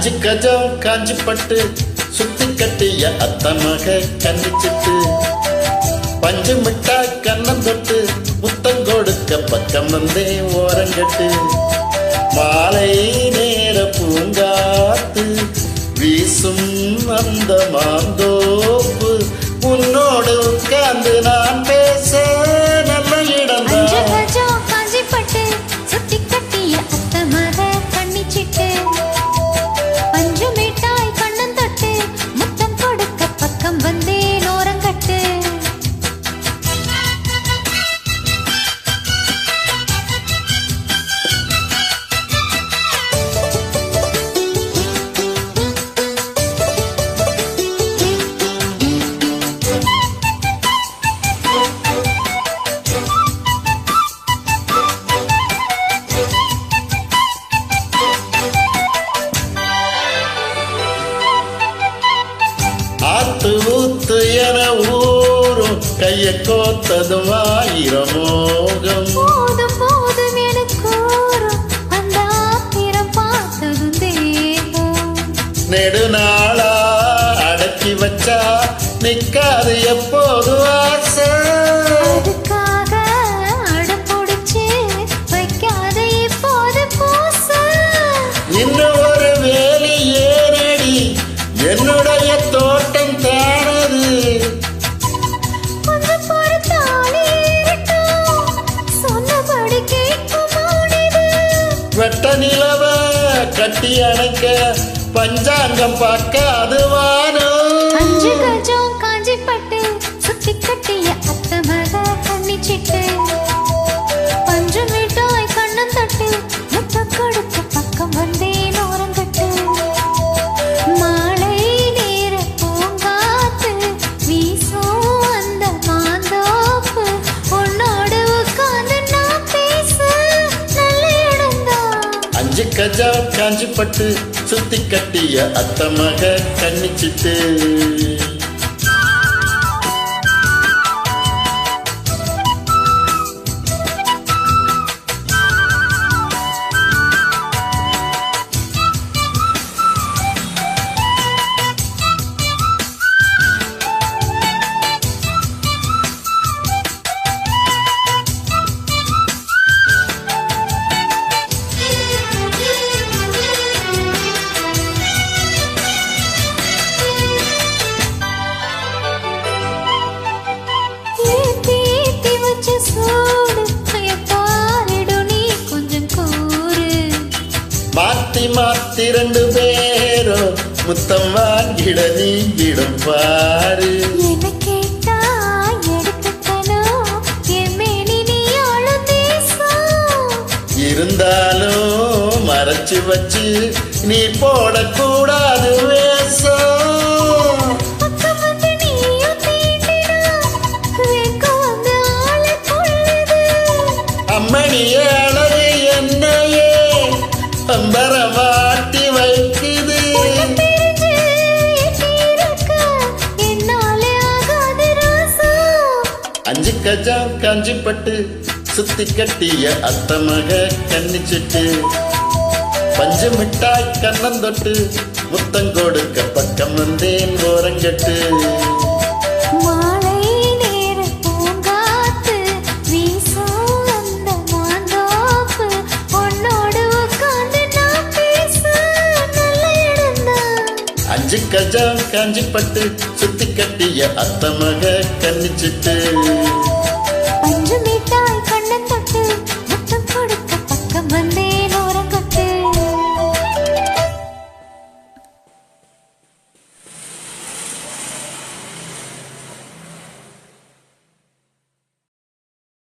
அஞ்சு கஜம் காஞ்சி பட்டு சுத்தி கட்டிய அத்தமக கன்னிச்சிட்டு பஞ்சு மிட்டாய் கண்ணம் தொட்டு முத்தம் கொடுக்க பக்கம் வந்தே ஓரங்கட்டு மாலை நேர பூங்காத்து வீசும் அந்த மாந்தோப்பு உன்னோடு உட்கார்ந்து நான் பேச நல்ல இடம் காஞ்சி பட்டு சுத்தி கட்டிய அத்தமக கன்னிச்சிட்டு பஞ்சு மிட்டாய் கண்ணம் தொட்டு முத்தம் கொடுக்க பக்கம் வந்தே ஓரங்கட்டு ஆத்து ஊத்து என ஊரும் கைய கோத்ததும் ஆயிரம் மோகம் போதும் போதும் எனக்கு அந்த ஆத்திரம் பார்த்ததும் தேகம் நெடுநாளா அடக்கி வச்சா நிக்காது எப்போது ஆசை அதுக்காக அடம் பிடிச்சு வைக்காத இப்போது பூச இன்னும் ஒரு வேலி ஏறடி என்னுடைய தோட்டம் தானது கொஞ்சம் பொறுத்தாலே இருக்கட்டும் சொன்னபடி கேட்கும் மௌனிது வெட்ட நிலவ கட்டி அணைக்க பஞ்சாங்கம் பார்க்காது வானம் அஞ்சு கஜம் காஞ்சி பட்டு சுத்தி கட்டிய அத்தமக கன்னிச்சிட்டு பஞ்சு மிட்டாய் கண்ணம் தட்டு முத்தம் கொடுக்க பக்கம் வந்தேன் ஓரங்கட்டு மாலை நேர பூங்காத்து வீசும் அந்த மாந்தோப்பு உன்னோடு உட்கார்ந்து நான் பேச நல்ல இடம்தான் அஞ்சு கஜா காஞ்சி பட்டு சுத்தி கட்டிய அத்தமக கன்னிச்சிட்டு ஏத்தி ஏத்தி வச்ச சூடு பாரிடு நீ கொஞ்சம் கூறு மாத்தி மாத்தி ரெண்டு பேரும் முத்தம் வாங்கிட நீங்கிடும் பாரு என்ன கேட்டா எடுத்துக்கணும் என் மேனி நீ ஆளும் தேசம் இருந்தாலும் மறைச்சு வச்சு நீ போடக்கூடாது வேஷம் பக்கம் வந்து நீயும் தீண்டினா வெக்கம் வந்து ஆளை கொள்ளுது அம்மணியே அழகு என்னையே அம்பர வாட்டி வைக்குது தெரிஞ்சு தீரக்க என்னாலே ஆகாது ராசம் அஞ்சு கஜம் காஞ்சி பட்டு சுத்தி கட்டிய அத்தமக கன்னிச்சிட்டு பஞ்சு மிட்டாய் கண்ணம் தொட்டு முத்தம் கொடுக்க பக்கம் வந்தேன் ஓரங்கட்டு மாலை நேர பூங்காத்து வீசும் அந்த மாந்தோப்பு உன்னோடு உட்கார்ந்து நான் பேச நல்ல இடம்தான் அஞ்சு கஜம் காஞ்சி பட்டு சுத்தி கட்டிய அத்தமக கன்னிச்சிட்டு பஞ்சு மிட்டாய்